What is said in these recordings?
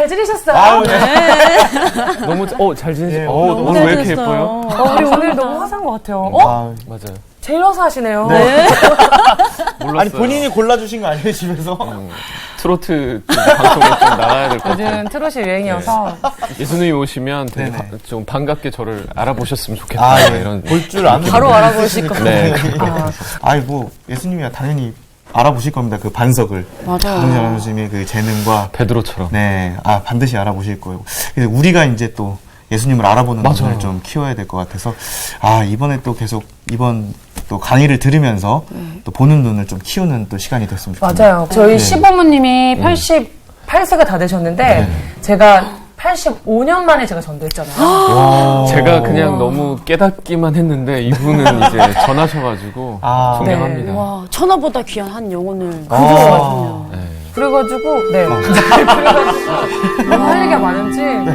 잘 지내셨어요? 아유, 네. 너무 잘 지내셨어요. 네, 오늘 왜 이렇게 예뻐요? 우리 오늘 너무 화사한 것 같아요. 맞아요. 제일 화사하시네요. 네. 몰랐어요. 아니, 본인이 골라주신 거 아니에요, 집에서? 트로트 방송에 좀 나가야 될 것 같아요. 요즘 트롯이 유행이어서. 예수님이 오시면 되게 네네. 좀 반갑게 저를 알아보셨으면 좋겠다. 아, 예. 이런. 볼 줄 아는. 바로 알아보실 것 네. 아이, 뭐, 예수님이야 당연히 알아보실 겁니다. 그 반석을. 맞아요. 김동현 교수님의 그 재능과. 베드로처럼. 네. 반드시 알아보실 거예요. 그래서 우리가 이제 또 예수님을 알아보는 맞아요. 눈을 좀 키워야 될 것 같아서, 이번에 또 계속, 이번 또 강의를 들으면서 또 보는 눈을 좀 키우는 또 시간이 됐으면 좋겠네요. 맞아요. 저희 네. 시부모님이 88세가 다 되셨는데, 제가 85년 만에 제가 전도했잖아요. 제가 그냥 너무 깨닫기만 했는데 이분은 이제 전하셔가지고 존경합니다. 네. 와, 천하보다 귀한 한 영혼을 그죠. 네. 그래가지고, 네. 그래가지고, 너무 할 얘기가 많은지. 네.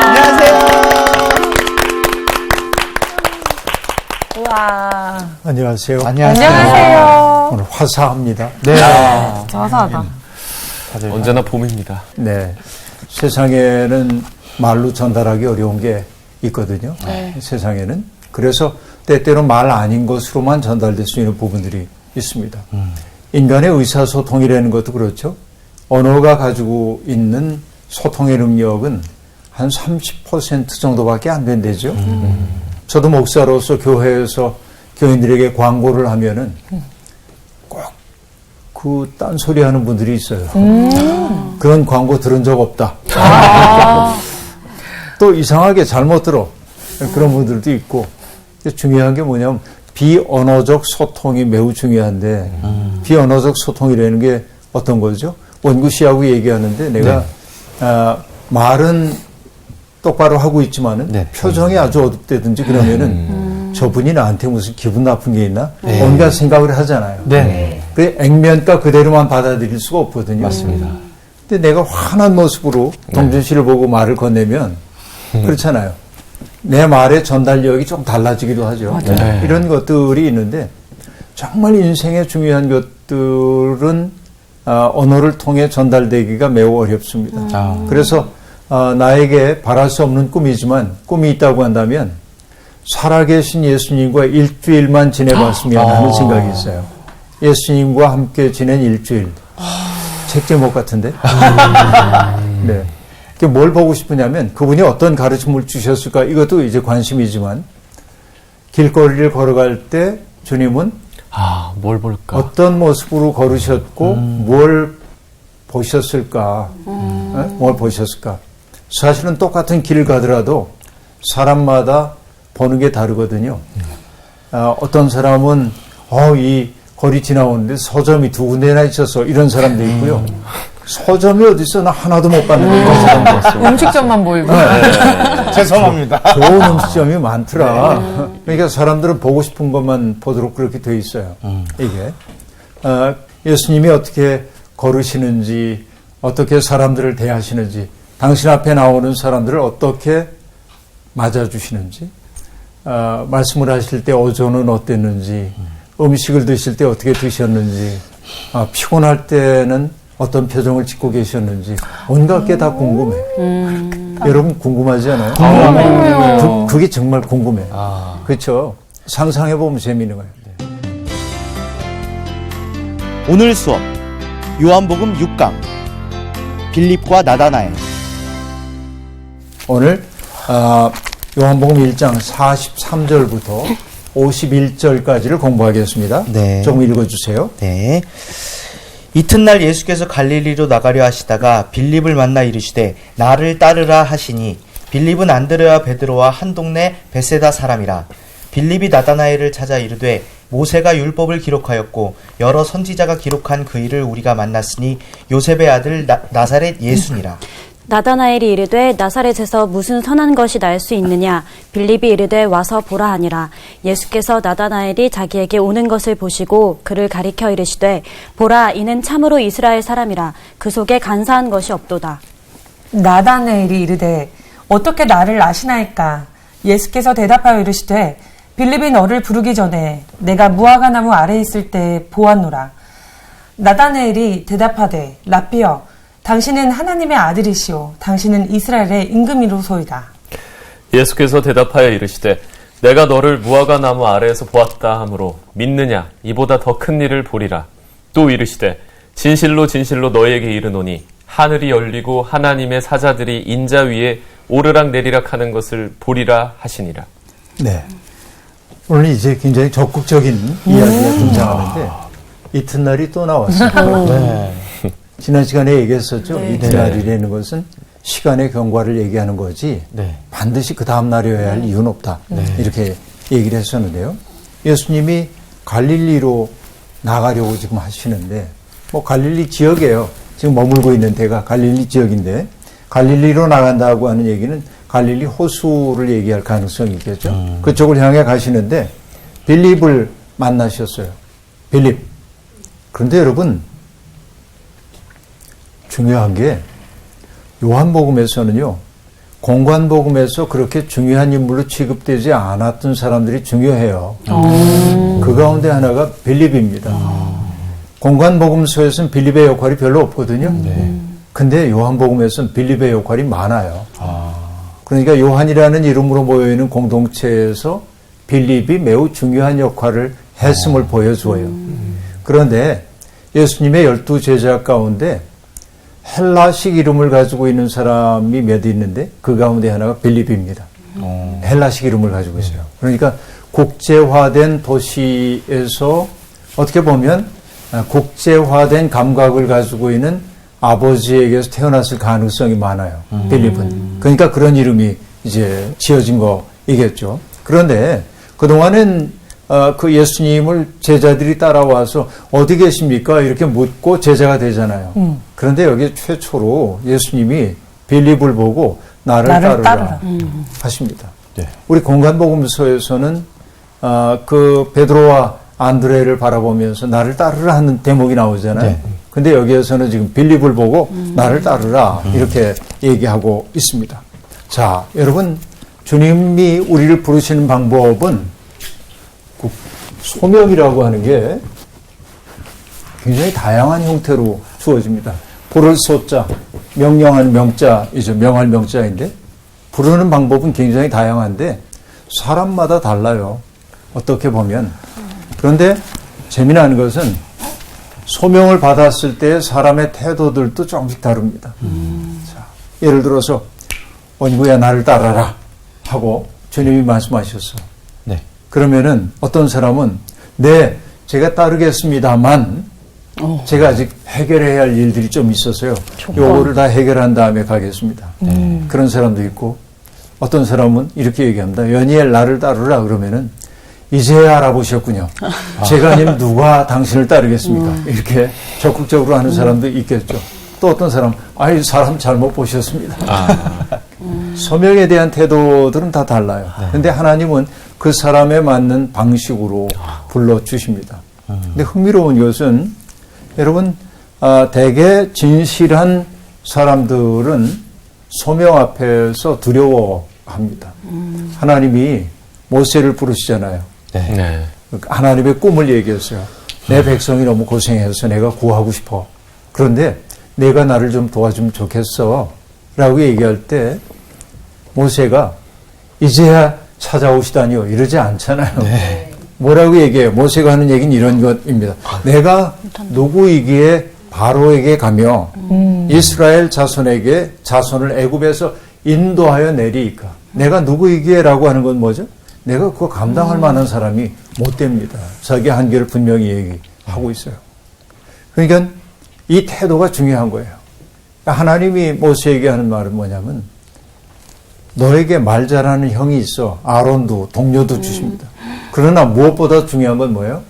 안녕하세요. 우와. 안녕하세요. 안녕하세요. 오늘 화사합니다. 네. 진짜 화사하다. 언제나 봄입니다. 네. 세상에는 말로 전달하기 어려운 게 있거든요. 세상에는. 그래서 때때로 말 아닌 것으로만 전달될 수 있는 부분들이 있습니다. 인간의 의사소통이라는 것도 그렇죠. 언어가 가지고 있는 소통의 능력은 한 30% 정도밖에 안 된대죠. 저도 목사로서 교회에서 교인들에게 광고를 하면은 꼭 그 딴소리 하는 분들이 있어요. 그런 광고 들은 적 없다. 또 이상하게 잘못 들어. 그런 분들도 있고. 중요한 게 뭐냐면 비언어적 소통이 매우 중요한데 비언어적 소통이라는 게 어떤 거죠? 원구시하고 얘기하는데 내가 말은 똑바로 하고 있지만은 표정이 아주 어둡다든지 그러면은 저분이 나한테 무슨 기분 나쁜 게 있나? 온갖 생각을 하잖아요. 그 액면가 그대로만 받아들일 수가 없거든요. 맞습니다. 근데 내가 환한 모습으로 동준 씨를 보고 말을 건네면 그렇잖아요. 내 말의 전달력이 좀 달라지기도 하죠. 이런 것들이 있는데 정말 인생의 중요한 것들은 언어를 통해 전달되기가 매우 어렵습니다. 그래서 나에게 바랄 수 없는 꿈이지만 꿈이 있다고 한다면 살아계신 예수님과 일주일만 지내봤으면 하는 생각이 있어요. 예수님과 함께 지낸 일주일. 책 제목 같은데? 네. 뭘 보고 싶으냐면 그분이 어떤 가르침을 주셨을까 이것도 이제 관심이지만 길거리를 걸어갈 때 주님은 뭘 볼까? 어떤 모습으로 걸으셨고 뭘 보셨을까? 뭘 보셨을까? 사실은 똑같은 길을 가더라도 사람마다 보는 게 다르거든요. 어떤 사람은 이 거리 지나오는데 서점이 2군데나 있어서 이런 사람도 있고요. 서점이 어디 있어? 나 하나도 못 봤는데 이런 사람도 있어요. 음식점만 보이고. 죄송합니다. 좋은 음식점이 많더라. 그러니까 사람들은 보고 싶은 것만 보도록 그렇게 돼 있어요. 이게 예수님이 어떻게 걸으시는지, 어떻게 사람들을 대하시는지, 당신 앞에 나오는 사람들을 어떻게 맞아주시는지, 말씀을 하실 때 어조는 어땠는지, 음식을 드실 때 어떻게 드셨는지, 피곤할 때는 어떤 표정을 짓고 계셨는지 온갖 게 다 궁금해. 여러분 궁금하지 않아요? 궁금해요. 그게 정말 궁금해. 그렇죠? 상상해 보면 재미있는 거예요. 오늘 수업 요한복음 6강 빌립과 나다나엘. 오늘 요한복음 1장 43절부터 51절까지를 공부하겠습니다. 네. 조금 읽어주세요. 네. 이튿날 예수께서 갈릴리로 나가려 하시다가 빌립을 만나 이르시되 나를 따르라 하시니 빌립은 안드레와 베드로와 한 동네 베세다 사람이라. 빌립이 나다나엘을 찾아 이르되 모세가 율법을 기록하였고 여러 선지자가 기록한 그 일을 우리가 만났으니 요셉의 아들 나사렛 예수니라. 나다나엘이 이르되 나사렛에서 무슨 선한 것이 날 수 있느냐? 빌립이 이르되 와서 보라 하니라. 예수께서 나다나엘이 자기에게 오는 것을 보시고 그를 가리켜 이르시되 보라 이는 참으로 이스라엘 사람이라. 그 속에 간사한 것이 없도다. 나다나엘이 이르되 어떻게 나를 아시나이까? 예수께서 대답하여 이르시되 빌립이 너를 부르기 전에 내가 무화과 나무 아래에 있을 때 보았노라. 나다나엘이 대답하되 라삐여 당신은 하나님의 아들이시오. 당신은 이스라엘의 임금이로소이다. 예수께서 대답하여 이르시되 내가 너를 무화과 나무 아래에서 보았다 하므로 믿느냐 이보다 더 큰 일을 보리라. 또 이르시되 진실로 진실로 너희에게 이르노니 하늘이 열리고 하나님의 사자들이 인자 위에 오르락 내리락 하는 것을 보리라 하시니라. 네. 오늘 이제 굉장히 적극적인 이야기가 등장하는데 이튿날이 또 나왔어요. 네. 지난 시간에 얘기했었죠. 네. 이튿날이라는 것은 시간의 경과를 얘기하는 거지 네. 반드시 그 다음 날이어야 할 이유는 없다. 이렇게 얘기를 했었는데요. 예수님이 갈릴리로 나가려고 지금 하시는데 뭐 갈릴리 지역이에요. 지금 머물고 있는 데가 갈릴리 지역인데 갈릴리로 나간다고 하는 얘기는 갈릴리 호수를 얘기할 가능성이 있겠죠. 그쪽을 향해 가시는데 빌립을 만나셨어요. 빌립. 그런데 여러분 중요한 게 요한복음에서는요. 공관복음에서 그렇게 중요한 인물로 취급되지 않았던 사람들이 중요해요. 그 가운데 하나가 빌립입니다. 공관복음서에서는 빌립의 역할이 별로 없거든요. 근데 요한복음에서는 빌립의 역할이 많아요. 그러니까 요한이라는 이름으로 모여있는 공동체에서 빌립이 매우 중요한 역할을 했음을 보여줘요. 그런데 예수님의 12제자 가운데 헬라식 이름을 가지고 있는 사람이 몇 있는데 그 가운데 하나가 빌립입니다. 헬라식 이름을 가지고 있어요. 그러니까 국제화된 도시에서 어떻게 보면 국제화된 감각을 가지고 있는 아버지에게서 태어났을 가능성이 많아요. 빌립은. 그러니까 그런 이름이 이제 지어진 거이겠죠. 그런데 그동안은 그 예수님을 제자들이 따라와서 어디 계십니까? 이렇게 묻고 제자가 되잖아요. 그런데 여기 최초로 예수님이 빌립을 보고 나를 따르라 하십니다. 네. 우리 공관복음서에서는 그 베드로와 안드레를 바라보면서 나를 따르라 하는 대목이 나오잖아요. 네. 근데 여기에서는 지금 빌립을 보고 나를 따르라 이렇게 얘기하고 있습니다. 자, 여러분 주님이 우리를 부르시는 방법은 그 소명이라고 하는 게 굉장히 다양한 형태로 주어집니다. 부를 소자, 명령하는 명자이죠. 명할 명자인데 부르는 방법은 굉장히 다양한데 사람마다 달라요. 어떻게 보면. 그런데 재미난 것은 소명을 받았을 때 사람의 태도들도 조금씩 다릅니다. 자, 예를 들어서 원구야 나를 따라라 하고 주님이 말씀하셨어. 네. 그러면은 어떤 사람은 네, 제가 따르겠습니다만 제가 아직 해결해야 할 일들이 좀 있어서요. 요거를 다 해결한 다음에 가겠습니다. 그런 사람도 있고 어떤 사람은 이렇게 얘기합니다. 연이엘 나를 따르라 그러면은 이제야 알아보셨군요. 제가 아니면 누가 당신을 따르겠습니까? 이렇게 적극적으로 하는 사람도 있겠죠. 또 어떤 사람, 아이 사람 잘못 보셨습니다. 소명에 대한 태도들은 다 달라요. 근데 하나님은 그 사람에 맞는 방식으로 불러주십니다. 근데 흥미로운 것은 여러분 대개 진실한 사람들은 소명 앞에서 두려워합니다. 하나님이 모세를 부르시잖아요. 네. 하나님의 꿈을 얘기했어요. 내 백성이 너무 고생해서 내가 구하고 싶어. 그런데 내가 나를 좀 도와주면 좋겠어. 라고 얘기할 때 모세가 이제야 찾아오시다니요. 이러지 않잖아요. 네. 뭐라고 얘기해요? 모세가 하는 얘기는 이런 것입니다. 내가 누구이기에 바로에게 가며 이스라엘 자손을 애굽에서 인도하여 내리이까. 내가 누구이기에 라고 하는 건 뭐죠? 내가 그거 감당할 만한 사람이 못 됩니다. 자기 한계를 분명히 얘기하고 있어요. 그러니까 이 태도가 중요한 거예요. 하나님이 모세에게 하는 말은 뭐냐면 너에게 말 잘하는 형이 있어. 아론도 동료도 주십니다. 그러나 무엇보다 중요한 건 뭐예요?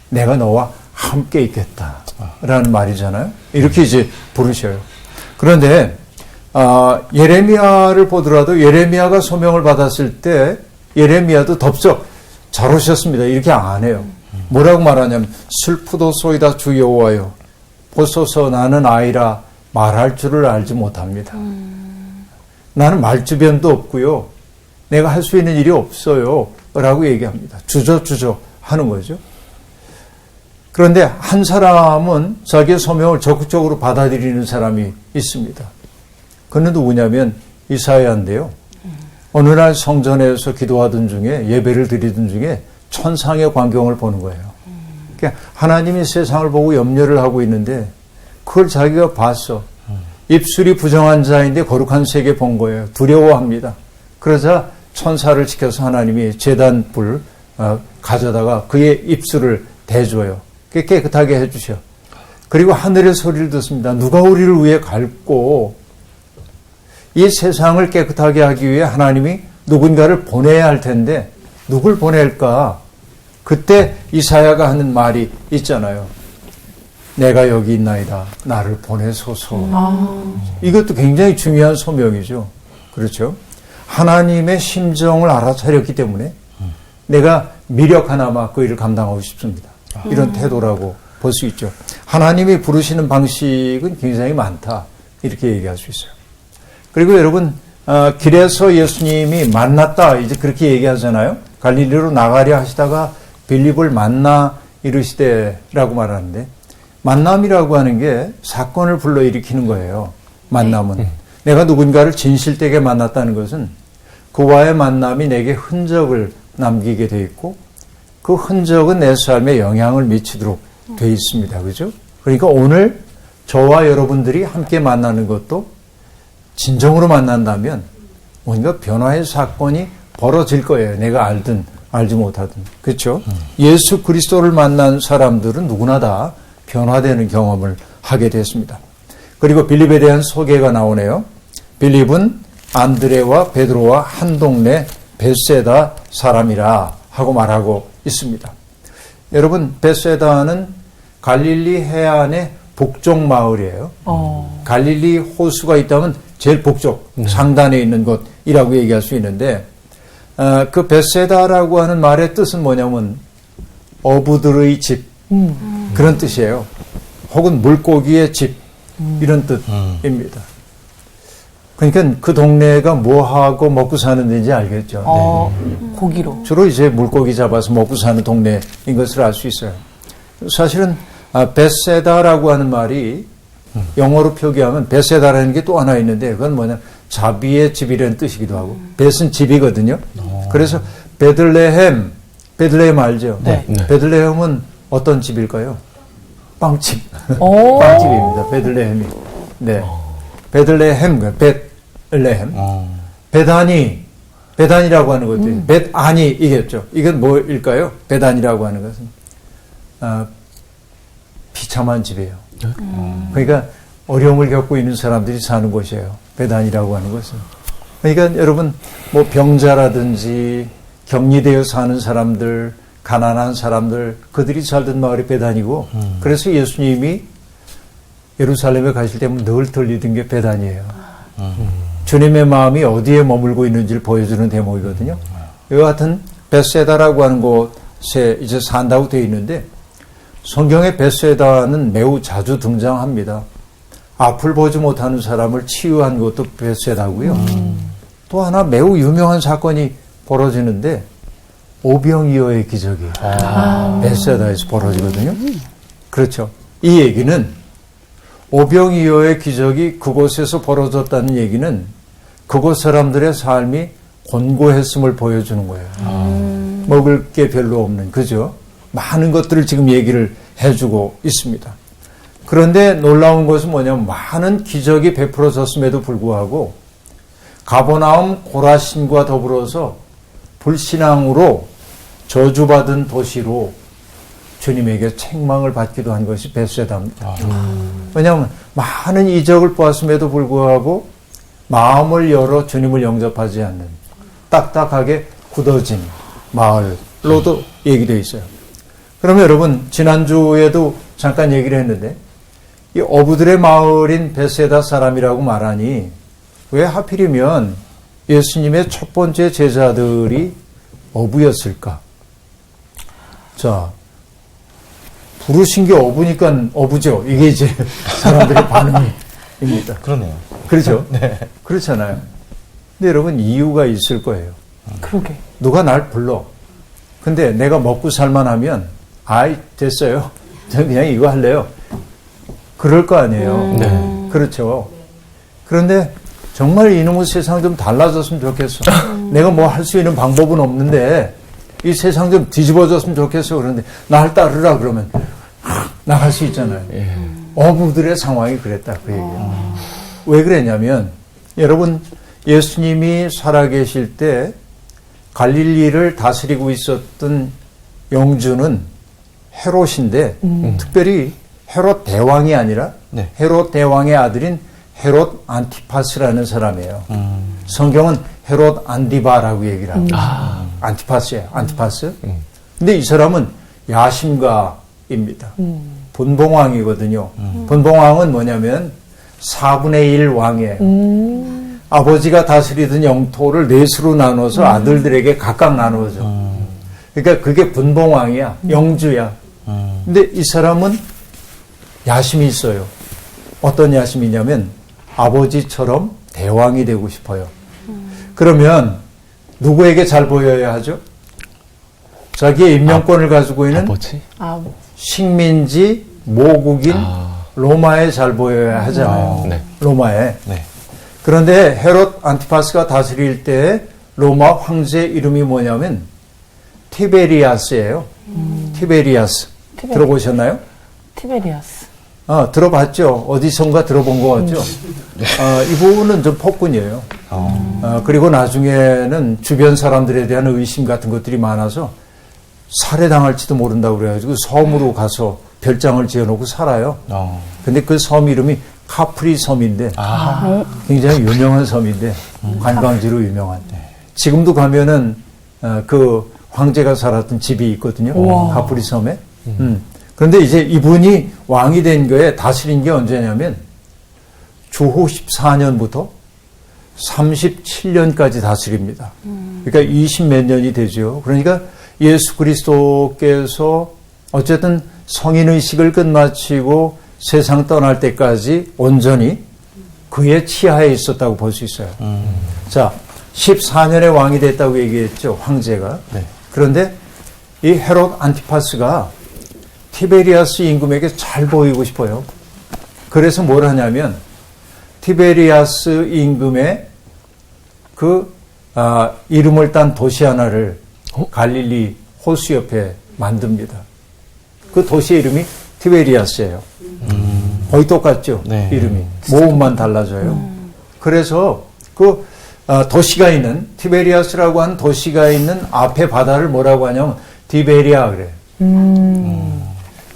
내가 너와 함께 있겠다 라는 말이잖아요. 이렇게 이제 부르셔요. 그런데 예레미야를 보더라도 예레미야가 소명을 받았을 때 예레미야도 덥석 잘 오셨습니다. 이렇게 안 해요. 뭐라고 말하냐면 슬프도소이다 주 여호와여 보소서 나는 아이라 말할 줄을 알지 못합니다. 나는 말주변도 없고요. 내가 할 수 있는 일이 없어요. 라고 얘기합니다. 주저 하는 거죠. 그런데 한 사람은 자기의 소명을 적극적으로 받아들이는 사람이 있습니다. 그는 누구냐면 이사야인데요. 어느 날 성전에서 기도하던 중에 예배를 드리던 중에 천상의 광경을 보는 거예요. 그러니까 하나님이 세상을 보고 염려를 하고 있는데 그걸 자기가 봤어. 입술이 부정한 자인데 거룩한 세계 본 거예요. 두려워합니다. 그러자 천사를 지켜서 하나님이 제단불 가져다가 그의 입술을 대줘요. 깨끗하게 해주셔. 그리고 하늘의 소리를 듣습니다. 누가 우리를 위해 갈고 이 세상을 깨끗하게 하기 위해 하나님이 누군가를 보내야 할 텐데 누굴 보낼까? 그때 이사야가 하는 말이 있잖아요. 내가 여기 있나이다. 나를 보내소서. 이것도 굉장히 중요한 소명이죠. 그렇죠? 하나님의 심정을 알아차렸기 때문에 내가 미력 하나만 그 일을 감당하고 싶습니다. 이런 태도라고 볼 수 있죠. 하나님이 부르시는 방식은 굉장히 많다. 이렇게 얘기할 수 있어요. 그리고 여러분, 길에서 예수님이 만났다. 이제 그렇게 얘기하잖아요. 갈릴리로 나가려 하시다가 빌립을 만나 이르시되라고 말하는데 만남이라고 하는 게 사건을 불러일으키는 거예요. 만남은. 내가 누군가를 진실되게 만났다는 것은 그와의 만남이 내게 흔적을 남기게 돼 있고 그 흔적은 내 삶에 영향을 미치도록 돼 있습니다. 그죠? 그러니까 오늘 저와 여러분들이 함께 만나는 것도 진정으로 만난다면 뭔가 변화의 사건이 벌어질 거예요. 내가 알든 알지 못하든. 그렇죠? 예수 그리스도를 만난 사람들은 누구나 다 변화되는 경험을 하게 됐습니다. 그리고 빌립에 대한 소개가 나오네요. 빌립은 안드레와 베드로와 한 동네 벳세다 사람이라 하고 말하고 있습니다. 여러분, 벳세다는 갈릴리 해안의 북쪽 마을이에요. 갈릴리 호수가 있다면 제일 북쪽 상단에 있는 곳이라고 얘기할 수 있는데 그 벳세다라고 하는 말의 뜻은 뭐냐면 어부들의 집 그런 뜻이에요. 혹은 물고기의 집 이런 뜻입니다. 그러니까 그 동네가 뭐하고 먹고 사는 데인지 알겠죠. 고기로. 주로 이제 물고기 잡아서 먹고 사는 동네인 것을 알 수 있어요. 사실은 벳세다라고 하는 말이 영어로 표기하면 벳세다라는 게 또 하나 있는데 그건 뭐냐면 자비의 집이라는 뜻이기도 하고 벳은 집이거든요. 그래서 베들레헴 알죠? 네. 베들레헴은 어떤 집일까요? 빵집. 빵집입니다. 베들레헴이. 네. 베들레헴, 베들레헴. 베단이라고 하는 것도 베단이이겠죠. 이건 뭐일까요? 베단이라고 하는 것은 비참한 집이에요. 그러니까 어려움을 겪고 있는 사람들이 사는 곳이에요. 베단이라고 하는 것은. 그러니까 여러분 뭐 병자라든지 격리되어 사는 사람들, 가난한 사람들, 그들이 살던 마을이 베단이고 그래서 예수님이 예루살렘에 가실 때면 늘 들리던 게 베단이에요. 주님의 마음이 어디에 머물고 있는지를 보여주는 대목이거든요. 이와 같은 벳세다라고 하는 곳에 이제 산다고 되어 있는데 성경에 벳세다는 매우 자주 등장합니다. 앞을 보지 못하는 사람을 치유한 것도 벳세다고요. 또 하나 매우 유명한 사건이 벌어지는데 오병이어의 기적이 벳세다에서 벌어지거든요. 그렇죠. 이 얘기는 오병이어의 기적이 그곳에서 벌어졌다는 얘기는 그곳 사람들의 삶이 곤고했음을 보여주는 거예요. 먹을 게 별로 없는, 그죠? 많은 것들을 지금 얘기를 해주고 있습니다. 그런데 놀라운 것은 뭐냐면 많은 기적이 베풀어졌음에도 불구하고 가버나움 고라신과 더불어서 불신앙으로 저주받은 도시로 주님에게 책망을 받기도 한 것이 벳세다입니다. 왜냐하면 많은 이적을 보았음에도 불구하고 마음을 열어 주님을 영접하지 않는 딱딱하게 굳어진 마을로도 얘기되어 있어요. 그러면 여러분 지난주에도 잠깐 얘기를 했는데 이 어부들의 마을인 벳세다 사람이라고 말하니 왜 하필이면 예수님의 첫 번째 제자들이 어부였을까? 자, 부르신 게 어부니까 어부죠. 이게 이제 사람들의 반응입니다. 그러네요. 그렇죠? 네. 그렇잖아요. 근데 여러분 이유가 있을 거예요. 그러게. 누가 날 불러. 근데 내가 먹고 살만하면 아이 됐어요. 저는 그냥 이거 할래요. 그럴 거 아니에요. 네. 그렇죠. 그런데 정말 이놈의 세상 좀 달라졌으면 좋겠어. 내가 뭐 할 수 있는 방법은 없는데 이 세상 좀 뒤집어졌으면 좋겠어. 그런데 날 따르라 그러면 나갈 수 있잖아요. 어부들의 상황이 그랬다. 그 얘기예요. 왜 그랬냐면 여러분 예수님이 살아계실 때 갈릴리를 다스리고 있었던 영주는 헤롯인데 특별히 헤롯 대왕이 아니라 네. 헤롯 대왕의 아들인 헤롯 안티파스라는 사람이에요. 성경은 헤롯 안디바라고 얘기를 합니다. 안티파스예요. 안티파스. 근데 이 사람은 야심가입니다. 분봉왕이거든요. 분봉왕은 뭐냐면 4분의 1 왕이에요. 아버지가 다스리던 영토를 넷으로 나눠서 아들들에게 각각 나누어줘. 그러니까 그게 분봉왕이야. 영주야. 근데 이 사람은 야심이 있어요. 어떤 야심이냐면 아버지처럼 대왕이 되고 싶어요. 그러면 누구에게 잘 보여야 하죠? 자기의 인명권을 가지고 있는 아버지? 식민지 모국인 로마에 잘 보여야 하잖아요. 네. 로마에. 네. 그런데 헤롯 안티파스가 다스릴 때 로마 황제 이름이 뭐냐면 티베리아스예요. 티베리아스. 들어보셨나요? 티베리아스. 들어봤죠. 어디선가 들어본 것 같죠. 이 부분은 좀 폭군이에요. 그리고 나중에는 주변 사람들에 대한 의심 같은 것들이 많아서 살해당할지도 모른다고 그래가지고 섬으로 가서 별장을 지어놓고 살아요. 근데 그 섬 이름이 카프리 섬인데 굉장히 유명한 섬인데 관광지로 유명한. 지금도 가면은 그 황제가 살았던 집이 있거든요. 카프리 섬에. 그런데 이제 이분이 왕이 된 거에 다스린 게 언제냐면 주후 14년부터 37년까지 다스립니다. 그러니까 20몇 년이 되죠. 그러니까 예수 그리스도께서 어쨌든 성인의식을 끝마치고 세상 떠날 때까지 온전히 그의 치하에 있었다고 볼 수 있어요. 자, 14년의 왕이 됐다고 얘기했죠. 황제가. 네. 그런데 이 헤롯 안티파스가 티베리아스 임금에게 잘 보이고 싶어요. 그래서 뭘 하냐면 티베리아스 임금의 이름을 딴 도시 하나를 갈릴리 호수 옆에 만듭니다. 그 도시의 이름이 티베리아스예요. 거의 똑같죠. 네. 이름이. 모음만 달라져요. 그래서 그 도시가 있는 티베리아스라고 하는 도시가 있는 앞에 바다를 뭐라고 하냐면 디베리아 그래.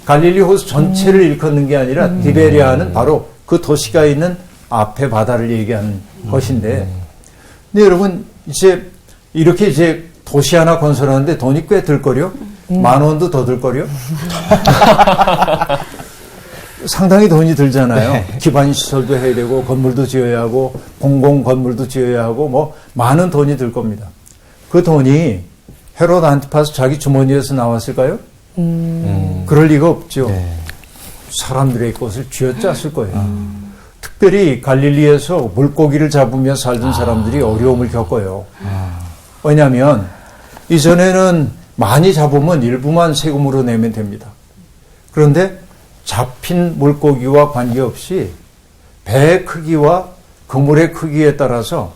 갈릴리 호수 전체를 일컫는 게 아니라 디베리아는 바로 그 도시가 있는 앞에 바다를 얘기하는 것인데, 근데 여러분 이제 이렇게 이제 도시 하나 건설하는데 돈이 꽤 들거려. 10,000원도 더 들거려. 상당히 돈이 들잖아요. 네. 기반 시설도 해야 되고 건물도 지어야 하고 공공 건물도 지어야 하고 뭐 많은 돈이 들 겁니다. 그 돈이 헤롯 안티파스 자기 주머니에서 나왔을까요? 그럴 리가 없죠. 네. 사람들의 것을 쥐어짰을 거예요. 특별히 갈릴리에서 물고기를 잡으며 살던 사람들이 어려움을 겪어요. 왜냐하면 이전에는 많이 잡으면 일부만 세금으로 내면 됩니다. 그런데 잡힌 물고기와 관계없이 배의 크기와 그물의 크기에 따라서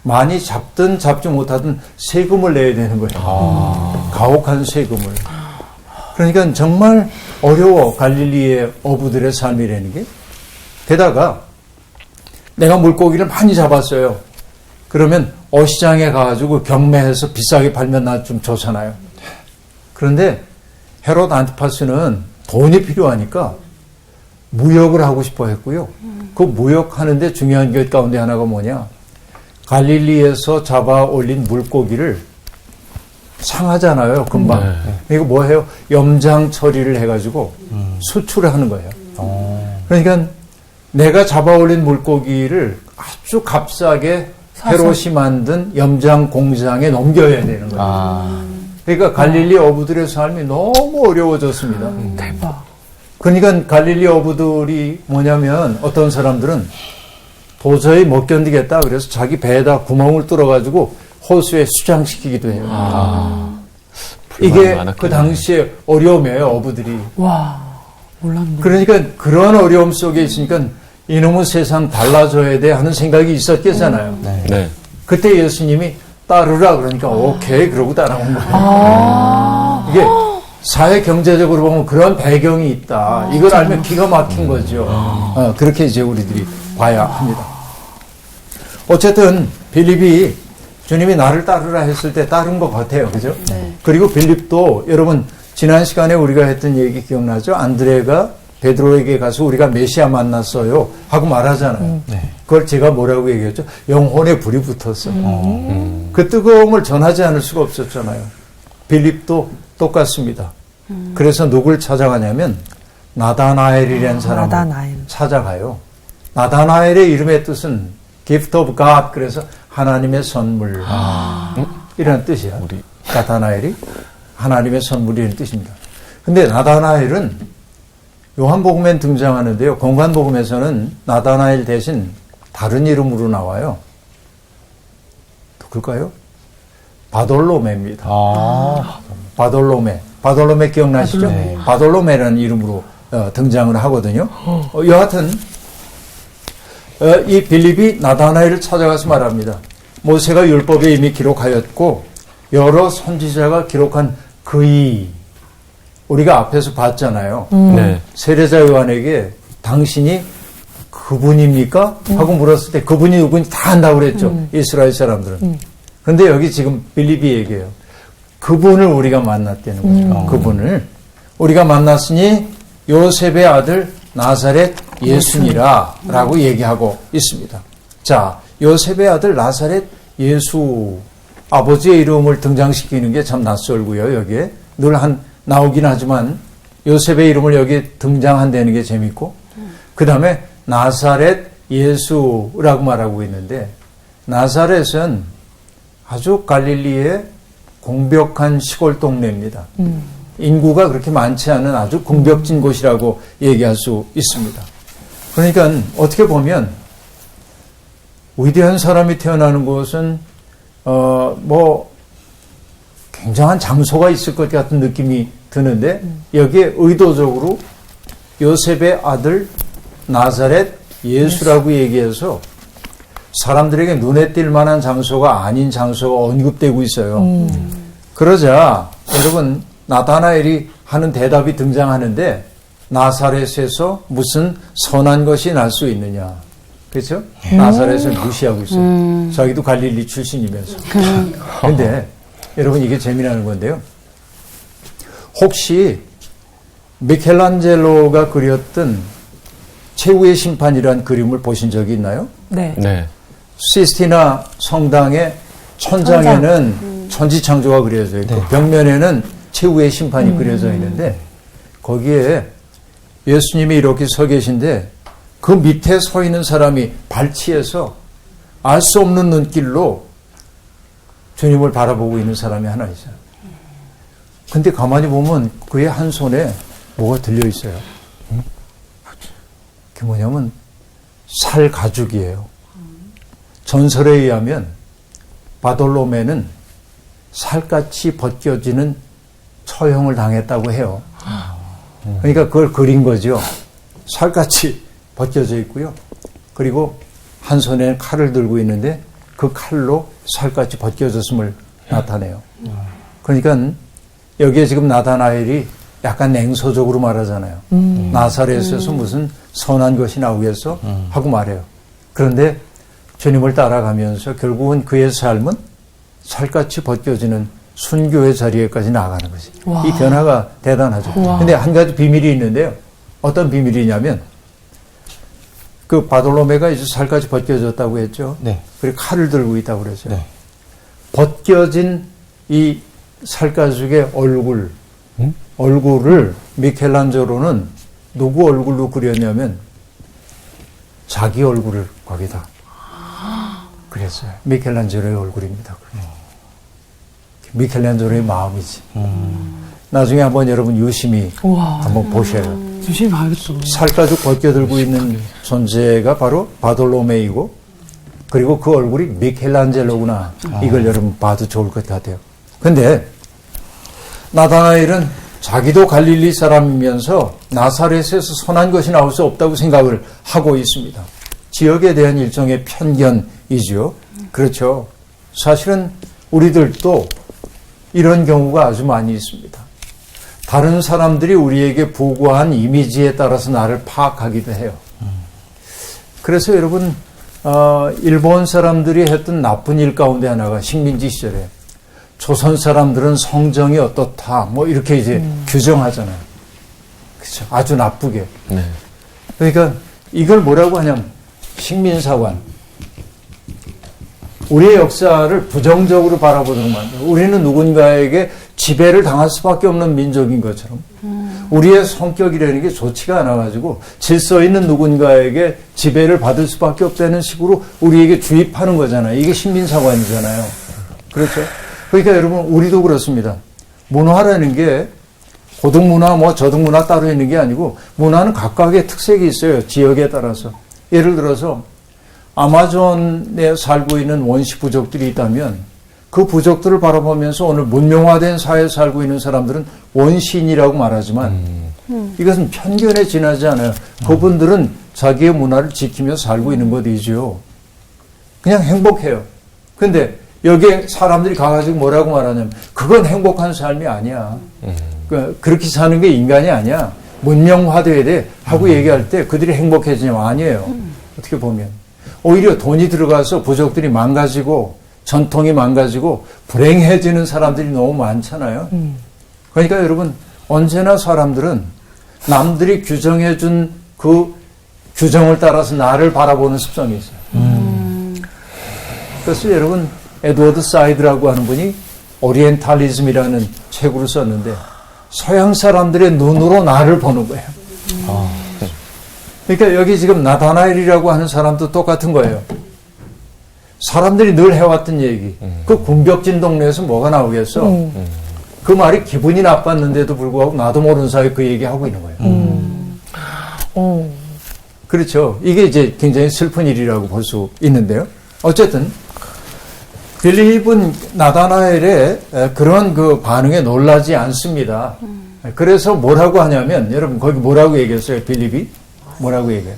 많이 잡든 잡지 못하든 세금을 내야 되는 거예요. 가혹한 세금을. 그러니까 정말 어려워, 갈릴리의 어부들의 삶이라는 게. 게다가 내가 물고기를 많이 잡았어요. 그러면 어시장에 가가지고 경매해서 비싸게 팔면 나 좀 좋잖아요. 그런데 헤롯 안티파스는 돈이 필요하니까 무역을 하고 싶어 했고요. 그 무역하는데 중요한 것 가운데 하나가 뭐냐. 갈릴리에서 잡아 올린 물고기를 상하잖아요, 금방. 이거 뭐 해요? 염장 처리를 해가지고 수출을 하는 거예요. 그러니까 내가 잡아 올린 물고기를 아주 값싸게 헤롯이 만든 염장 공장에 넘겨야 되는 거예요. 그러니까 갈릴리 어부들의 삶이 너무 어려워졌습니다. 대박. 그러니까 갈릴리 어부들이 뭐냐면 어떤 사람들은 도저히 못 견디겠다. 그래서 자기 배에다 구멍을 뚫어가지고 호수에 수장시키기도 해요. 이게 그 당시에 어려움이에요, 어부들이. 와. 몰랐네. 그러니까 그런 어려움 속에 있으니까 이놈의 세상 달라져야 돼 하는 생각이 있었겠잖아요. 네. 그때 예수님이 따르라 그러니까 오케이 그러고 따라온 거예요. 이게 사회 경제적으로 보면 그런 배경이 있다. 이걸 알면 기가 막힌 거죠. 그렇게 이제 우리들이 봐야 합니다. 어쨌든 빌립이 주님이 나를 따르라 했을 때 따른 것 같아요. 그죠? 그리고 빌립도 여러분 지난 시간에 우리가 했던 얘기 기억나죠? 안드레가 베드로에게 가서 우리가 메시아 만났어요 하고 말하잖아요. 그걸 제가 뭐라고 얘기했죠? 영혼에 불이 붙었어. 그 뜨거움을 전하지 않을 수가 없었잖아요. 빌립도 똑같습니다. 그래서 누굴 찾아가냐면 나다나엘이라는 사람을 나다나엘. 찾아가요. 나다나엘의 이름의 뜻은 gift of God, 그래서 하나님의 선물. 이런 뜻이야. 나다나엘이 하나님의 선물이라는 뜻입니다. 근데 나다나엘은 요한복음엔 등장하는데요. 공관복음에서는 나다나엘 대신 다른 이름으로 나와요. 누굴까요? 바돌로메입니다. 바돌로메. 바돌로메 기억나시죠? 바돌로메라는 이름으로 등장을 하거든요. 여하튼 이 빌립이 나다나엘을 찾아가서 말합니다. 모세가 율법에 이미 기록하였고 여러 선지자가 기록한 그이 우리가 앞에서 봤잖아요. 네. 세례자 요한에게 당신이 그분입니까? 하고 물었을 때 그분이 누군지 다 안다고 그랬죠. 이스라엘 사람들은. 그런데 여기 지금 빌립이 얘기해요. 그분을 우리가 만났다는 거죠. 그분을 우리가 만났으니 요셉의 아들 나사렛 예수니라 라고 얘기하고 있습니다. 자, 요셉의 아들 나사렛 예수, 아버지의 이름을 등장시키는 게 참 낯설고요. 여기에 늘 나오긴 하지만 요셉의 이름을 여기에 등장한다는 게 재밌고, 그 다음에 나사렛 예수라고 말하고 있는데, 나사렛은 아주 갈릴리의 공벽한 시골 동네입니다. 인구가 그렇게 많지 않은 아주 공벽진 곳이라고 얘기할 수 있습니다. 그러니까 어떻게 보면 위대한 사람이 태어나는 곳은 굉장한 장소가 있을 것 같은 느낌이 드는데 여기에 의도적으로 요셉의 아들 나사렛 예수라고 얘기해서 사람들에게 눈에 띌 만한 장소가 아닌 장소가 언급되고 있어요. 그러자 여러분 나다나엘이 하는 대답이 등장하는데 나사렛에서 무슨 선한 것이 날 수 있느냐. 그렇죠? 나사렛을 무시하고 있어요. 자기도 갈릴리 출신이면서. 그런데 여러분 이게 재미나는 건데요. 혹시 미켈란젤로가 그렸던 최후의 심판이라는 그림을 보신 적이 있나요? 네. 네. 시스티나 성당의 천장에는 천지창조가 그려져 있고 벽면에는 최후의 심판이 그려져 있는데 거기에 예수님이 이렇게 서 계신데 그 밑에 서 있는 사람이 발치해서 알 수 없는 눈길로 주님을 바라보고 있는 사람이 하나 있어요. 근데 가만히 보면 그의 한 손에 뭐가 들려 있어요. 그게 뭐냐면 살 가죽이에요. 전설에 의하면 바돌로메는 살같이 벗겨지는 처형을 당했다고 해요. 그러니까 그걸 그린 거죠. 살같이 벗겨져 있고요. 그리고 한 손에 칼을 들고 있는데 그 칼로 살같이 벗겨졌음을 나타내요. 그러니까 여기에 지금 나다나엘이 약간 냉소적으로 말하잖아요. 나사렛에서 무슨 선한 것이 나오겠어? 하고 말해요. 그런데 주님을 따라가면서 결국은 그의 삶은 살같이 벗겨지는 순교의 자리에까지 나아가는 거지. 와. 이 변화가 대단하죠. 그런데 한 가지 비밀이 있는데요. 어떤 비밀이냐면 그 바돌로메가 이제 살까지 벗겨졌다고 했죠. 네. 그리고 칼을 들고 있다고 그랬어요. 네. 벗겨진 이 살가죽의 얼굴을 미켈란젤로는 누구 얼굴로 그렸냐면 자기 얼굴을 거기다 그랬어요. 미켈란젤로의 얼굴입니다. 미켈란젤로의 마음이지. 나중에 한번 여러분 유심히 우와. 한번 보셔요. 조심히 봐야겠어. 살가죽 벗겨들고 있는 존재가 바로 바돌로메이고 그리고 그 얼굴이 미켈란젤로구나. 이걸 여러분 봐도 좋을 것 같아요. 근데 나다나엘은 자기도 갈릴리 사람이면서 나사렛에서 선한 것이 나올 수 없다고 생각을 하고 있습니다. 지역에 대한 일종의 편견이죠. 그렇죠. 사실은 우리들도 이런 경우가 아주 많이 있습니다. 다른 사람들이 우리에게 부과한 이미지에 따라서 나를 파악하기도 해요. 그래서 여러분, 일본 사람들이 했던 나쁜 일 가운데 하나가 식민지 시절에 조선 사람들은 성정이 어떻다, 뭐 이렇게 이제 규정하잖아요. 그렇죠. 아주 나쁘게. 네. 그러니까 이걸 뭐라고 하냐면 식민사관. 우리의 역사를 부정적으로 바라보는 것만. 우리는 누군가에게 지배를 당할 수밖에 없는 민족인 것처럼 우리의 성격이라는 게 좋지가 않아가지고 질서 있는 누군가에게 지배를 받을 수밖에 없다는 식으로 우리에게 주입하는 거잖아요. 이게 식민사관이잖아요. 그렇죠? 그러니까 여러분, 우리도 그렇습니다. 문화라는 게 고등문화, 뭐 저등문화 따로 있는 게 아니고 문화는 각각의 특색이 있어요. 지역에 따라서. 예를 들어서 아마존에 살고 있는 원시 부족들이 있다면 그 부족들을 바라보면서 오늘 문명화된 사회에 살고 있는 사람들은 원시인이라고 말하지만 이것은 편견에 지나지 않아요. 그분들은 자기의 문화를 지키며 살고 있는 것이죠. 그냥 행복해요. 근데 여기에 사람들이 가가지고 뭐라고 말하냐면 그건 행복한 삶이 아니야. 그렇게 사는 게 인간이 아니야. 문명화돼야 돼 하고 얘기할 때 그들이 행복해지냐면 아니에요. 어떻게 보면. 오히려 돈이 들어가서 부족들이 망가지고 전통이 망가지고 불행해지는 사람들이 너무 많잖아요. 그러니까 여러분, 언제나 사람들은 남들이 규정해준 그 규정을 따라서 나를 바라보는 습성이 있어요. 그래서 여러분, 에드워드 사이드라고 하는 분이 오리엔탈리즘이라는 책으로 썼는데 서양 사람들의 눈으로 나를 보는 거예요. 그러니까 여기 지금 나다나엘이라고 하는 사람도 똑같은 거예요. 사람들이 늘 해왔던 얘기. 그 군벽진 동네에서 뭐가 나오겠어? 그 말이 기분이 나빴는데도 불구하고 나도 모르는 사이에 그 얘기하고 있는 거예요. 그렇죠. 이게 이제 굉장히 슬픈 일이라고 볼 수 있는데요. 어쨌든 빌립은 나다나엘의 그런 그 반응에 놀라지 않습니다. 그래서 뭐라고 하냐면, 여러분 거기 뭐라고 얘기했어요? 빌립이 뭐라고 얘기해요?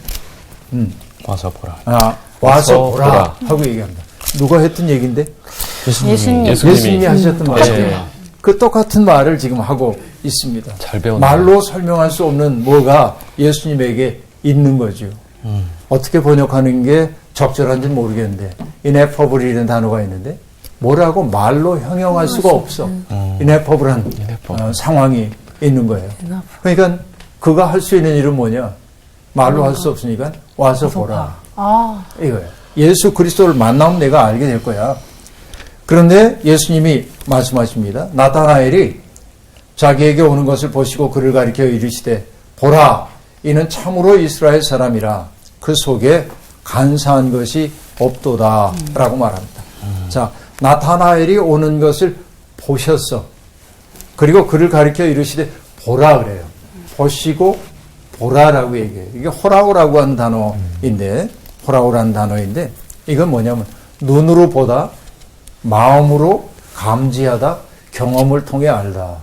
와서 보라. 와서 보라 하고 얘기합니다. 누가 했던 얘기인데? 예수님이 하셨던 말이에요. 그 똑같은 말을 지금 하고 있습니다. 잘 배웠네. 말로 설명할 수 없는 뭐가 예수님에게 있는 거죠. 어떻게 번역하는 게 적절한지는 모르겠는데 ineffable이라는 단어가 있는데 뭐라고 말로 형용할 수가 없어. ineffable한 상황이 있는 거예요. 그러니까 그가 할 수 있는 일은 뭐냐? 말로 할 수 없으니까 와서 보라. 이거예요. 예수 그리스도를 만나면 내가 알게 될 거야. 그런데 예수님이 말씀하십니다. 나타나엘이 자기에게 오는 것을 보시고 그를 가리켜 이르시되 보라, 이는 참으로 이스라엘 사람이라 그 속에 간사한 것이 없도다 라고 말합니다. 자, 나타나엘이 오는 것을 보셨어. 그리고 그를 가리켜 이르시되 보라 그래요. 보시고 보라라고 얘기해요. 이게 호라오라고 하는 단어인데, 호라오라는 단어인데, 이건 뭐냐면 눈으로 보다, 마음으로 감지하다, 경험을 통해 알다.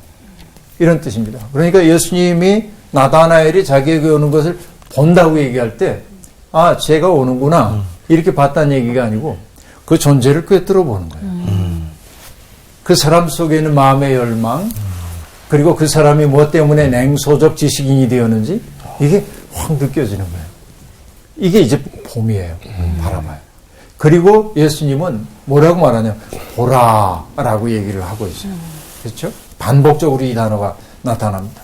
이런 뜻입니다. 그러니까 예수님이 나다나엘이 자기에게 오는 것을 본다고 얘기할 때, 아, 제가 오는구나. 이렇게 봤다는 얘기가 아니고 그 존재를 꿰뚫어 보는 거예요. 그 사람 속에 있는 마음의 열망, 그리고 그 사람이 뭐 때문에 냉소적 지식인이 되었는지 이게 확 느껴지는 거예요. 이게 이제 봄이에요. 바라봐요. 그리고 예수님은 뭐라고 말하냐면 보라라고 얘기를 하고 있어요. 그렇죠? 반복적으로 이 단어가 나타납니다.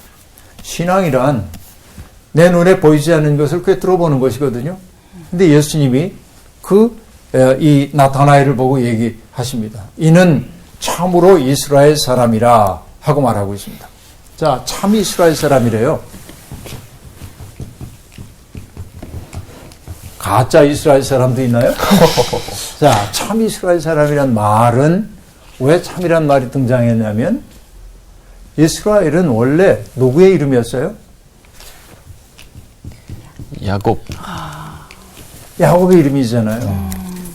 신앙이란 내 눈에 보이지 않는 것을 꿰뚫어 보는 것이거든요. 근데 예수님이 이 나타나엘을 보고 얘기하십니다. 이는 참으로 이스라엘 사람이라 하고 말하고 있습니다. 자, 참 이스라엘 사람이래요. 가짜 이스라엘 사람도 있나요? 자, 참 이스라엘 사람이란 말은 왜 참이란 말이 등장했냐면 이스라엘은 원래 누구의 이름이었어요? 야곱. 야곱의 이름이잖아요.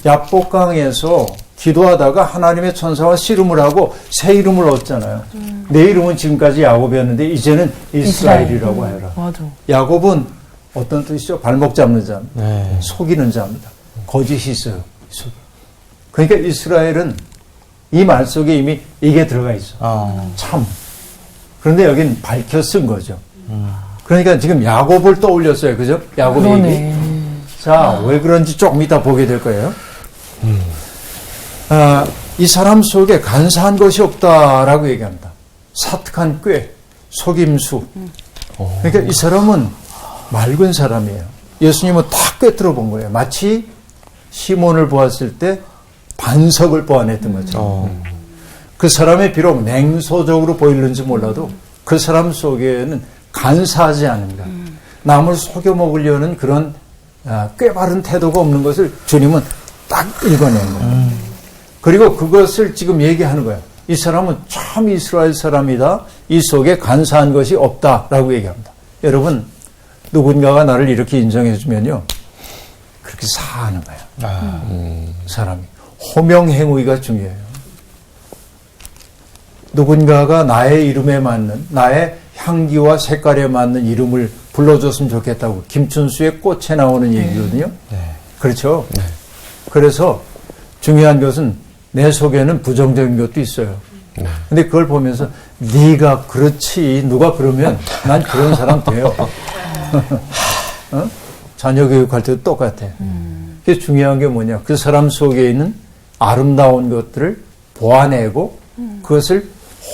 야복강에서 기도하다가 하나님의 천사와 씨름을 하고 새 이름을 얻잖아요. 내 이름은 지금까지 야곱이었는데 이제는 이스라엘이라고 하여라. 맞아. 야곱은 어떤 뜻이죠? 발목 잡는 자입니다. 네. 속이는 자입니다. 거짓이 있어요. 그러니까 이스라엘은 이 말 속에 이미 이게 들어가 있어. 참. 그런데 여긴 밝혀 쓴 거죠. 그러니까 지금 야곱을 떠올렸어요. 그죠? 야곱 얘기. 그러네. 자, 왜 그런지 조금 이따 보게 될 거예요. 이 사람 속에 간사한 것이 없다라고 얘기합니다. 사특한 꾀, 속임수. 그러니까 이 사람은 맑은 사람이에요. 예수님은 다 꿰뚫어 본 거예요. 마치 시몬을 보았을 때 반석을 보아냈던 것처럼. 그 사람이 비록 냉소적으로 보이는지 몰라도 그 사람 속에는 간사하지 않은가. 남을 속여 먹으려는 그런 꽤 바른 태도가 없는 것을 주님은 딱 읽어낸 거예요. 그리고 그것을 지금 얘기하는 거예요. 이 사람은 참 이스라엘 사람이다. 이 속에 간사한 것이 없다라고 얘기합니다. 여러분, 누군가가 나를 이렇게 인정해 주면요. 그렇게 사는 거예요. 사람이. 호명행위가 중요해요. 누군가가 나의 이름에 맞는, 나의 향기와 색깔에 맞는 이름을 불러줬으면 좋겠다고. 김춘수의 꽃에 나오는 얘기거든요. 그렇죠? 그래서 중요한 것은 내 속에는 부정적인 것도 있어요. 근데 그걸 보면서 네가 그렇지, 누가 그러면 난 그런 사람 돼요. 자녀 교육할 때도 똑같아. 그게 중요한 게 뭐냐. 그 사람 속에 있는 아름다운 것들을 보아내고 그것을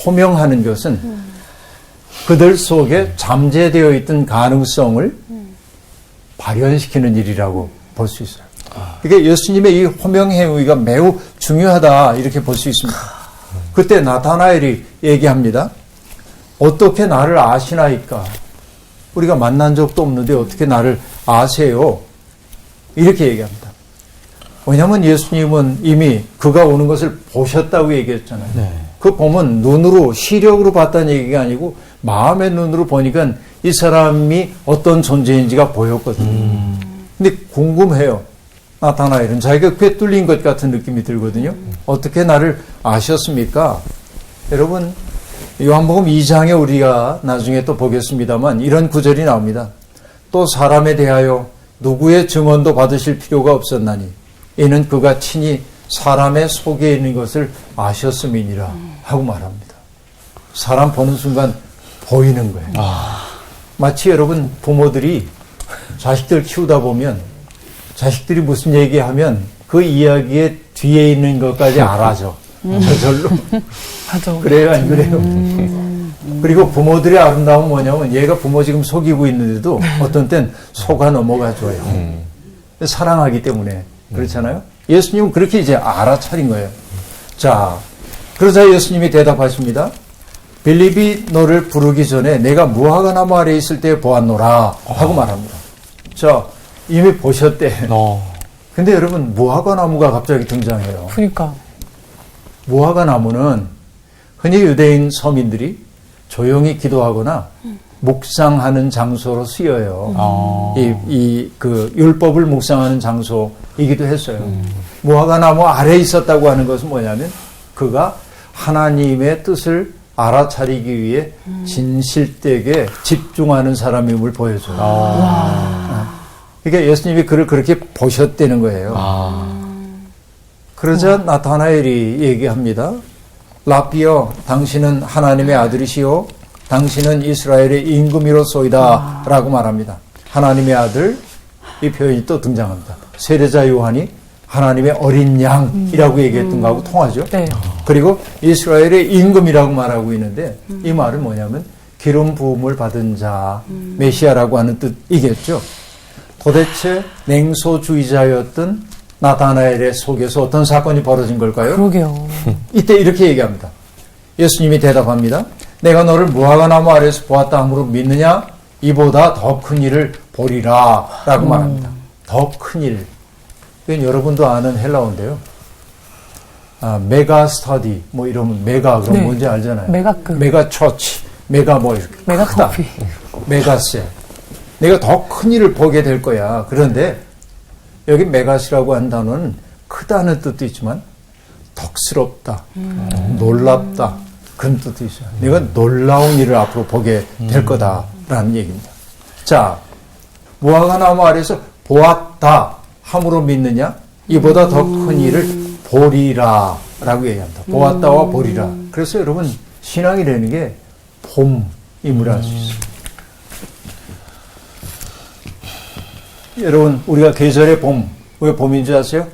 호명하는 것은 그들 속에 잠재되어 있던 가능성을 발현시키는 일이라고 볼 수 있어요. 그러니까 예수님의 이 호명행위가 매우 중요하다 이렇게 볼 수 있습니다. 그때 나타나엘이 얘기합니다. 어떻게 나를 아시나이까? 우리가 만난 적도 없는데 어떻게 나를 아세요? 이렇게 얘기합니다. 왜냐하면 예수님은 이미 그가 오는 것을 보셨다고 얘기했잖아요. 그 보면 눈으로, 시력으로 봤다는 얘기가 아니고 마음의 눈으로 보니까 이 사람이 어떤 존재인지가 보였거든요. 근데 궁금해요. 나타나엘은 자기가 꽤 뚫린 것 같은 느낌이 들거든요. 어떻게 나를 아셨습니까? 여러분, 요한복음 2장에 우리가 나중에 또 보겠습니다만 이런 구절이 나옵니다. 또 사람에 대하여 누구의 증언도 받으실 필요가 없었나니 이는 그가 친히 사람의 속에 있는 것을 아셨음이니라 하고 말합니다. 사람 보는 순간 보이는 거예요. 마치 여러분 부모들이 자식들 키우다 보면 자식들이 무슨 얘기하면 그 이야기의 뒤에 있는 것까지 알아죠. 저절로. 맞아. 그래요, 안 그래요? 그리고 부모들의 아름다움은 뭐냐면 얘가 부모 지금 속이고 있는데도 어떤 땐 속아 넘어가 줘요. 사랑하기 때문에. 그렇잖아요? 예수님은 그렇게 이제 알아차린 거예요. 자, 그러자 예수님이 대답하십니다. 빌립이 너를 부르기 전에 내가 무화과 나무 아래에 있을 때 보았노라 하고 말합니다. 자, 이미 보셨대. 근데 여러분, 무화과 나무가 갑자기 등장해요. 그러니까. 무화과 나무는 흔히 유대인 서민들이 조용히 기도하거나 묵상하는 장소로 쓰여요. 그 율법을 묵상하는 장소이기도 했어요. 무화과 나무 아래에 있었다고 하는 것은 뭐냐면 그가 하나님의 뜻을 알아차리기 위해 진실되게 집중하는 사람임을 보여줘요. 그러니까 예수님이 그를 그렇게 보셨다는 거예요. 그러자 나타나엘이 얘기합니다. 라비여, 당신은 하나님의 아들이시오. 당신은 이스라엘의 임금이로소이다 라고 말합니다. 하나님의 아들, 이 표현이 또 등장합니다. 세례자 요한이 하나님의 어린 양이라고 얘기했던 거하고 통하죠. 네. 그리고 이스라엘의 임금이라고 말하고 있는데 이 말은 뭐냐면 기름 부음을 받은 자, 메시아라고 하는 뜻이겠죠. 도대체 냉소주의자였던 나타나엘의 속에서 어떤 사건이 벌어진 걸까요? 그러게요. 이때 이렇게 얘기합니다. 예수님이 대답합니다. 내가 너를 무화과 나무 아래에서 보았다 함으로 믿느냐? 이보다 더 큰 일을 보리라 라고 말합니다. 더 큰 일. 이건 여러분도 아는 헬라어인데요. 메가 스터디 뭐 이러면 메가 그럼 네. 뭔지 알잖아요. 메가급. 메가 처치, 메가 뭐 이렇게 메가 크다. 커피. 메가세. 내가 더 큰 일을 보게 될 거야. 그런데 여기 메가시라고 한 단어는 크다는 뜻도 있지만 덕스럽다, 놀랍다 그런 뜻도 있어요. 내가 놀라운 일을 앞으로 보게 될 거다라는 얘기입니다. 자, 무화과 나무 아래서 보았다 함으로 믿느냐? 이보다 더 큰 일을 보리라 라고 얘기합니다. 보았다와 보리라. 그래서 여러분 신앙이라는 게 봄임을 알 수 있어요. 여러분 우리가 계절의 봄, 왜 봄인 줄 아세요?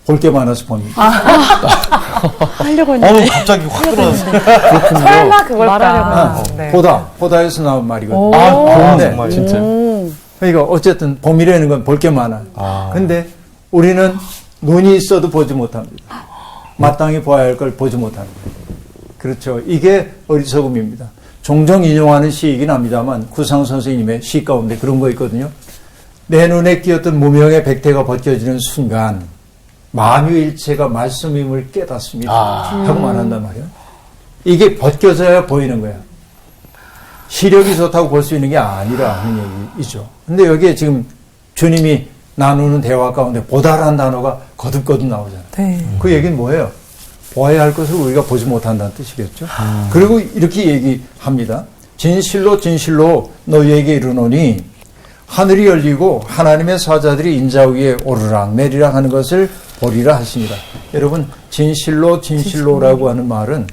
볼 게 많아서 봄입니다. 하려고 했는데. 갑자기 확 들어왔어. 설마 그걸 말하려고 까 네. 보다에서 나온 말이거든요. 정말 진짜. 그러니까 어쨌든 봄이라는 건 볼 게 많아요. 근데 우리는 눈이 있어도 보지 못합니다. 마땅히 보아야 할 걸 보지 못합니다. 그렇죠. 이게 어리석음입니다. 종종 인용하는 시이긴 합니다만 구상 선생님의 시 가운데 그런 거 있거든요. 내 눈에 띄었던 무명의 백태가 벗겨지는 순간 만유일체가 말씀임을 깨닫습니다. 하고 말한단 말이에요. 이게 벗겨져야 보이는 거야. 시력이 좋다고 볼 수 있는 게 아니라 하는 얘기죠. 근데 여기에 지금 주님이 나누는 대화 가운데 보다라는 단어가 거듭거듭 나오잖아요. 네. 그 얘기는 뭐예요? 보아야 할 것을 우리가 보지 못한다는 뜻이겠죠. 그리고 이렇게 얘기합니다. 진실로 진실로 너희에게 이르노니 하늘이 열리고 하나님의 사자들이 인자 위에 오르락 내리락 하는 것을 보리라 하십니다. 여러분 진실로 진실로라고 하는 말은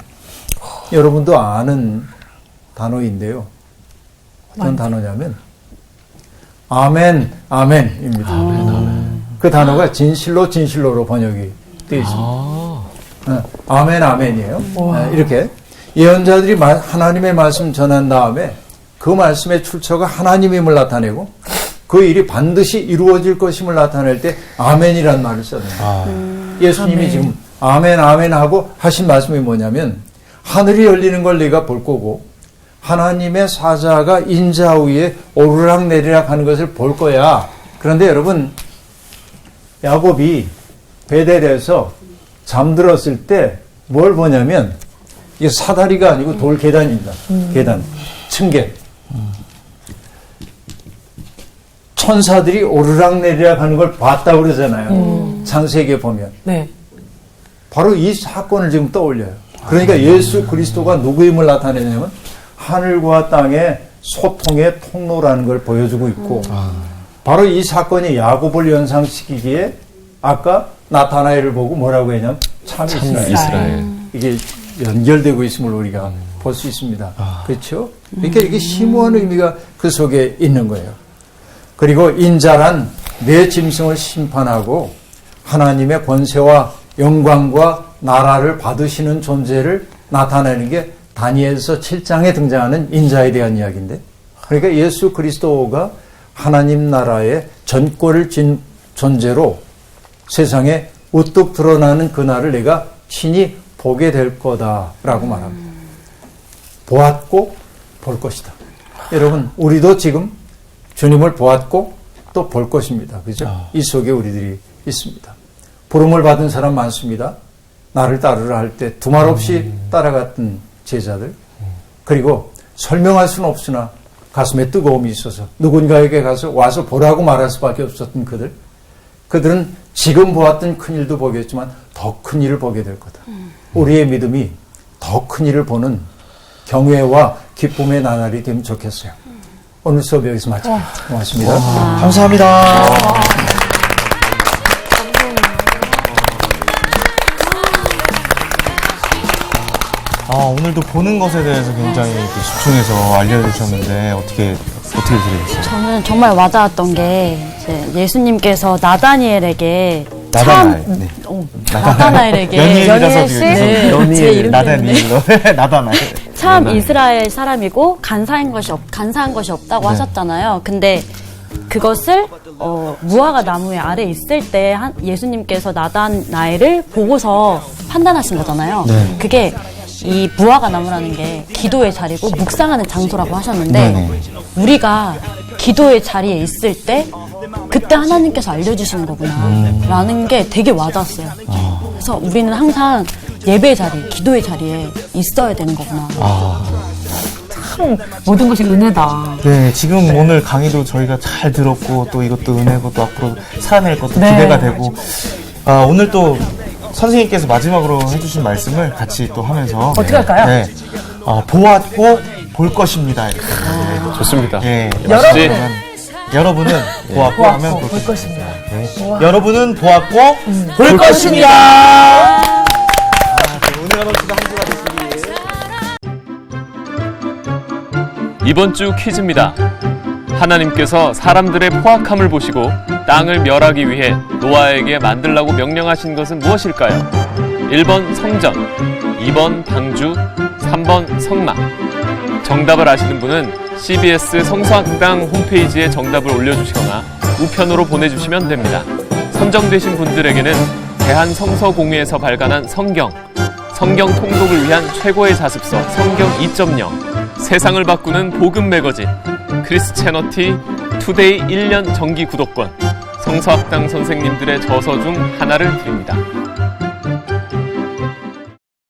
여러분도 아는 단어인데요. 어떤 단어냐면 아멘, 아멘입니다. 그 단어가 진실로 진실로로 번역이 되어 있습니다. 아멘, 아멘이에요. 이렇게 예언자들이 하나님의 말씀 전한 다음에 그 말씀의 출처가 하나님임을 나타내고 그 일이 반드시 이루어질 것임을 나타낼 때 아멘이라는 말을 썼는데 예수님이 아멘. 지금 아멘, 아멘 하고 하신 말씀이 뭐냐면 하늘이 열리는 걸 네가 볼 거고 하나님의 사자가 인자 위에 오르락 내리락 하는 것을 볼 거야. 그런데 여러분 야곱이 베델에서 잠들었을 때 뭘 보냐면 이게 사다리가 아니고 돌 계단입니다. 계단, 층계. 천사들이 오르락 내리락 하는 걸 봤다고 그러잖아요. 창세기에 보면. 네. 바로 이 사건을 지금 떠올려요. 그러니까 예수 그리스도가 누구임을 나타내냐면 하늘과 땅의 소통의 통로라는 걸 보여주고 있고 바로 이 사건이 야곱을 연상시키기에 아까 나타나엘을 보고 뭐라고 했냐면 참 이스라엘. 이게 연결되고 있음을 우리가 볼 수 있습니다. 그렇죠? 그러니까 이게 심오한 의미가 그 속에 있는 거예요. 그리고 인자란 내 짐승을 심판하고 하나님의 권세와 영광과 나라를 받으시는 존재를 나타내는 게 다니엘서 7장에 등장하는 인자에 대한 이야기인데 그러니까 예수 그리스도가 하나님 나라의 전권을 쥔 존재로 세상에 우뚝 드러나는 그날을 내가 친히 보게 될 거다라고 말합니다. 보았고 볼 것이다. 여러분 우리도 지금 주님을 보았고 또 볼 것입니다. 그죠? 이 속에 우리들이 있습니다. 부름을 받은 사람 많습니다. 나를 따르라 할 때 두말 없이 따라갔던 제자들 그리고 설명할 수는 없으나 가슴에 뜨거움이 있어서 누군가에게 가서 와서 보라고 말할 수밖에 없었던 그들은 지금 보았던 큰 일도 보겠지만 더 큰 일을 보게 될 거다. 우리의 믿음이 더 큰 일을 보는 경외와 기쁨의 나날이 되면 좋겠어요. 오늘 수업 여기서 마치겠습니다. 고맙습니다. 감사합니다. 오늘도 보는 것에 대해서 굉장히 집중해서 알려주셨는데 어떻게 들으셨어요? 저는 정말 와닿았던 게 이제 예수님께서 나다니엘에게 나다나엘에게 연예인이라서 제 이름 나다나엘. 참 이스라엘 사람이고 간사한 것이 없다고 하셨잖아요. 근데 그것을 무화과 나무의 아래 있을 때 예수님께서 나다나엘을 보고서 판단하신 거잖아요. 그게 이 무화과 나무라는 게 기도의 자리고 묵상하는 장소라고 하셨는데 우리가 기도의 자리에 있을 때 그때 하나님께서 알려주시는 거구나 라는 게 되게 와닿았어요. 그래서 우리는 항상 예배의 자리, 기도의 자리에 있어야 되는 거구나. 참 모든 것이 은혜다. 네, 지금 오늘 강의도 저희가 잘 들었고 또 이것도 은혜고 또 앞으로 살아낼 것도 네. 기대가 되고 오늘 또 선생님께서 마지막으로 해주신 말씀을 같이 또 하면서 어떻게 할까요? 네. 보았고 볼 것입니다. 이렇게. 좋습니다. 예, 역시 여러분은 보았고 하면 보았고 볼 것입니다. 여러분은 보았고 볼 것입니다. 오늘 하루도 한 주가 되시길. 이번 주 퀴즈입니다. 하나님께서 사람들의 포악함을 보시고 땅을 멸하기 위해 노아에게 만들라고 명령하신 것은 무엇일까요? 1번 성전, 2번 방주, 3번 성막. 정답을 아시는 분은 CBS 성서학당 홈페이지에 정답을 올려주시거나 우편으로 보내주시면 됩니다. 선정되신 분들에게는 대한성서공회에서 발간한 성경 통독을 위한 최고의 자습서 성경 2.0, 세상을 바꾸는 복음 매거진, 크리스채너티 투데이 1년 정기 구독권, 성서학당 선생님들의 저서 중 하나를 드립니다.